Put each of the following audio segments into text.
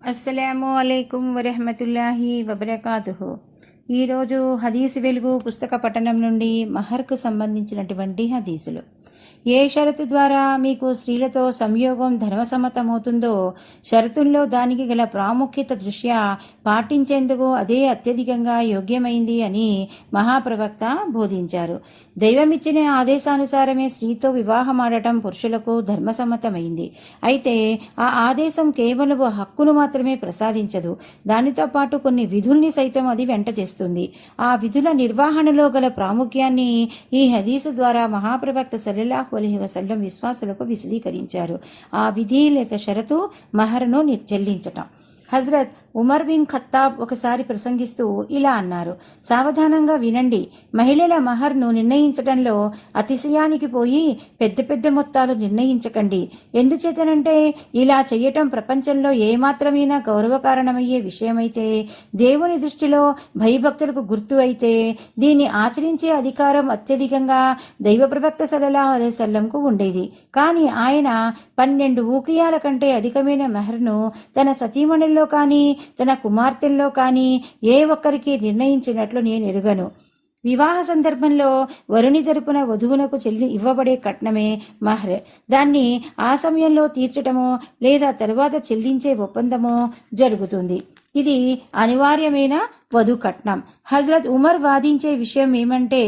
అస్సలాము అలైకుం వరహమతుల్లాహి వబరకాతుహు. ఈరోజు హదీసు వెలుగు పుస్తక పఠనం నుండి మహర్కు సంబంధించినటువంటి హదీసులు. ఏ షరతు ద్వారా మీకు స్త్రీలతో సంయోగం ధర్మసమ్మతమవుతుందో షరతుల్లో దానికి గల ప్రాముఖ్యత దృష్ట్యా పాటించేందుకు అదే అత్యధికంగా యోగ్యమైంది అని మహాప్రవక్త బోధించారు. దైవమిచ్చిన ఆదేశానుసారమే స్త్రీతో వివాహమాడటం పురుషులకు ధర్మసమ్మతమైంది. అయితే ఆ ఆదేశం కేవలం హక్కును మాత్రమే ప్రసాదించదు, దానితో పాటు కొన్ని విధుల్ని సైతం అది వెంట తెస్తుంది. ఆ విధుల నిర్వహణలో గల ప్రాముఖ్యాన్ని ఈ హదీసు ద్వారా మహాప్రవక్త సల్లల్లాహు అలైహి వసల్లం విశ్వాసులకు విశదీకరించారు. ఆ విధి లేక షరతు మహర్ను చెల్లించటం. హజరత్ ఉమర్ బిన్ ఖత్తాబ్ ఒకసారి ప్రసంగిస్తూ ఇలా అన్నారు: సావధానంగా వినండి, మహిళల మహర్ను నిర్ణయించటంలో అతిశయానికి పోయి పెద్ద పెద్ద మొత్తాలు నిర్ణయించకండి. ఎందుచేతనంటే ఇలా చేయటం ప్రపంచంలో ఏమాత్రమైనా గౌరవకారణమయ్యే విషయమైతే, దేవుని దృష్టిలో భయభక్తులకు గుర్తు అయితే, దీన్ని ఆచరించే అధికారం అత్యధికంగా దైవ ప్రవక్త సల్లల్లాహు అలైహి వసల్లంకు ఉండేది. కానీ ఆయన 12 ఊకియాల కంటే అధికమైన మెహర్ను తన సతీమణుల్లో కానీ తన కుమార్తెల్లో కానీ ఏ ఒక్కరికి నిర్ణయించినట్లు నేను ఎరుగను. వివాహ సందర్భంలో వరుని తరపున వధువునకు ఇవ్వబడే కట్నమే మహ్ర్. దాన్ని ఆ సమయంలో తీర్చటమో లేదా తరువాత చెల్లించే ఒప్పందమో జరుగుతుంది. ఇది అనివార్యమైన వధు కట్నం. హజరత్ ఉమర్ వాదించే విషయం ఏమంటే,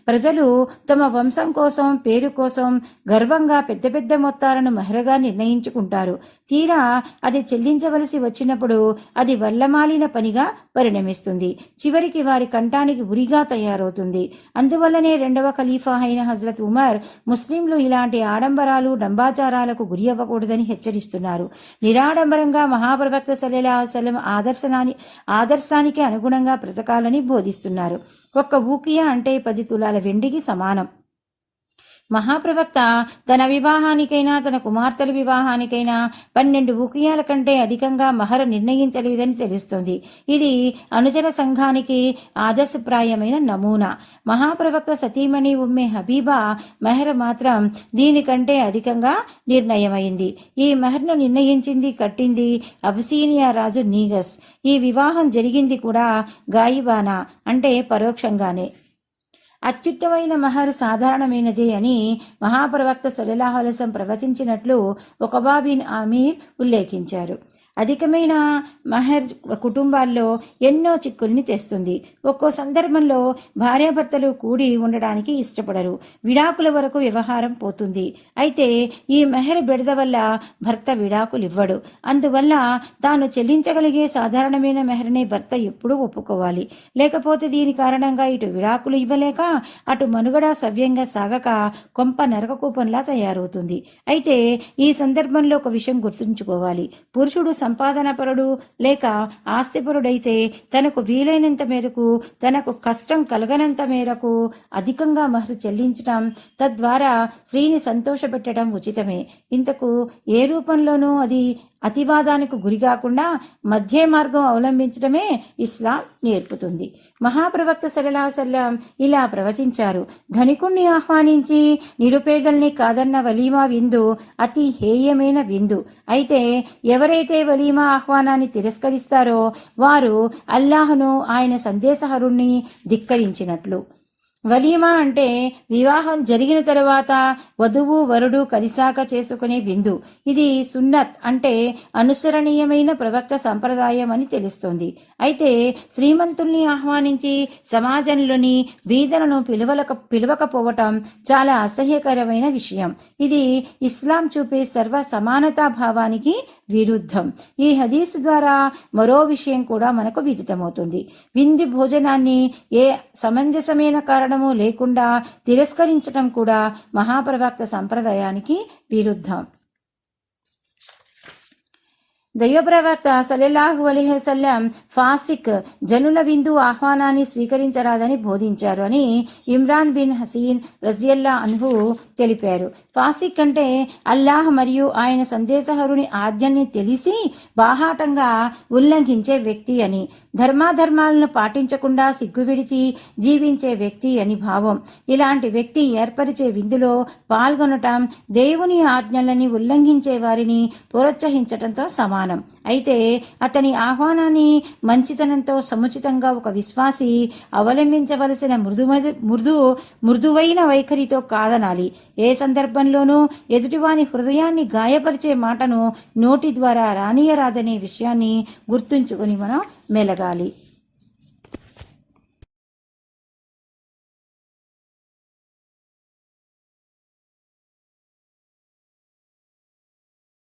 ప్రజలు తమ వంశం కోసం, పేరు కోసం గర్వంగా పెద్ద పెద్ద మొత్తాలను మెహర్గా నిర్ణయించుకుంటారు. తీరా అది చెల్లించవలసి వచ్చినప్పుడు అది వల్లమాలిన పనిగా పరిణమిస్తుంది. చివరికి వారి కంఠానికి ఉరిగా తయారవుతుంది. అందువల్లనే 2వ ఖలీఫా అయిన హజరత్ ఉమర్ ముస్లింలు ఇలాంటి ఆడంబరాలు, డంబాచారాలకు గురి అవ్వకూడదని హెచ్చరిస్తున్నారు. నిరాడంబరంగా మహాప్రవక్త సల్లల్లాహు అలైహి వసల్లం ఆదర్శానికి అనుగుణంగా బ్రతకాలని బోధిస్తున్నారు. ఒక్క ఊకియా అంటే 10 తులాల వెండికి సమానం. మహాప్రవక్త తన వివాహానికైనా తన కుమార్తెల వివాహానికైనా 12 ఊకియాల కంటే అధికంగా మహర్ నిర్ణయించలేదని తెలుస్తుంది. ఇది అనుచర సంఘానికి ఆదర్శప్రాయమైన నమూనా. మహాప్రవక్త సతీమణి ఉమ్మే హబీబా మెహర్ మాత్రం దీనికంటే అధికంగా నిర్ణయమైంది. ఈ మెహర్ను నిర్ణయించింది, కట్టింది అబిసీనియా రాజు నీగస్. ఈ వివాహం జరిగింది కూడా గాయిబానా అంటే పరోక్షంగానే. అత్యుత్తమైన మహర్ సాధారణమైనదే అని మహాప్రవక్త సల్లల్లాహు అలైహి వసల్లం ప్రవచించినట్లు ఉఖబా బిన్ ఆమీర్ ఉల్లేఖించారు. అధికమైన మహర్ కుటుంబాల్లో ఎన్నో చిక్కుల్ని తెస్తుంది. ఒక్కో సందర్భంలో భార్యాభర్తలు కూడి ఉండడానికి ఇష్టపడరు, విడాకుల వరకు వ్యవహారం పోతుంది. అయితే ఈ మెహర్ బెడద వల్ల భర్త విడాకులు ఇవ్వడు. అందువల్ల తాను చెల్లించగలిగే సాధారణమైన మెహర్నే భర్త ఎప్పుడూ ఒప్పుకోవాలి. లేకపోతే దీని కారణంగా ఇటు విడాకులు ఇవ్వలేక అటు మనుగడ సవ్యంగా సాగక కొంప నరకకూపంలా తయారవుతుంది. అయితే ఈ సందర్భంలో ఒక విషయం గుర్తుంచుకోవాలి. పురుషుడు సంపాదనపరుడు లేక ఆస్తిపరుడైతే తనకు వీలైనంత మేరకు, తనకు కష్టం కలగనంత మేరకు అధికంగా మహ్ర్ చెల్లించటం, తద్వారా స్త్రీని సంతోషపెట్టడం ఉచితమే. ఇంతకు ఏ రూపంలోనూ అది అతివాదానికి గురికాకుండా మధ్య మార్గం అవలంబించడమే ఇస్లాం నేర్పుతుంది. మహాప్రవక్త సల్లల్లాహు అలైహి వసల్లం ఇలా ప్రవచించారు: ధనికుణ్ణి ఆహ్వానించి నిరుపేదల్ని కాదన్న వలీమా విందు అతి హేయమైన విందు. అయితే ఎవరైతే వలీమా ఆహ్వానాన్ని తిరస్కరిస్తారో వారు అల్లాహ్ను, ఆయన సందేశహరుణ్ణి ధిక్కరించినట్లు. వలీమా అంటే వివాహం జరిగిన తరువాత వధువు వరుడు కలిసాక చేసుకునే విందు. ఇది సున్నత్ అంటే అనుసరణీయమైన ప్రవక్త సంప్రదాయం అని తెలుస్తుంది. అయితే శ్రీమంతుల్ని ఆహ్వానించి సమాజంలోని బీదలను పిలవకపోవటం చాలా అసహ్యకరమైన విషయం. ఇది ఇస్లాం చూపే సర్వ సమానతా భావానికి విరుద్ధం. ఈ హదీస్ ద్వారా మరో విషయం కూడా మనకు విదితమవుతుంది. విందు భోజనాన్ని ఏ సమంజసమైన కారణం లేకుండా తిరస్కరించడం కూడా మహాప్రవక్త సంప్రదాయానికి విరుద్ధం. దైవ ప్రవక్త సల్లల్లాహు అలైహి వసల్లం ఫాసిక్ జనుల విందు ఆహ్వానాన్ని స్వీకరించరాదని బోధించారు అని ఇమ్రాన్ బిన్ హసీన్ రజియల్లా అన్హు తెలిపారు. ఫాసిక్ అంటే అల్లాహ్ మరియు ఆయన సందేశహరుని ఆజ్ఞల్ని తెలిసి బాహాటంగా ఉల్లంఘించే వ్యక్తి అని, ధర్మాధర్మాలను పాటించకుండా సిగ్గు విడిచి జీవించే వ్యక్తి అని భావం. ఇలాంటి వ్యక్తి ఏర్పరిచే విందులో పాల్గొనటం దేవుని ఆజ్ఞలని ఉల్లంఘించే వారిని ప్రోత్సహించటంతో సమానం. ఆహ్వానం. అయితే అతని ఆహ్వానాన్ని మంచితనంతో సముచితంగా ఒక విశ్వాసి అవలంబించవలసిన మృదువైన వైఖరితో కాదనాలి. ఏ సందర్భంలోనూ ఎదుటివాని హృదయాన్ని గాయపరిచే మాటను నోటి ద్వారా రానియరాదనే విషయాన్ని గుర్తుంచుకుని మనం మెలగాలి.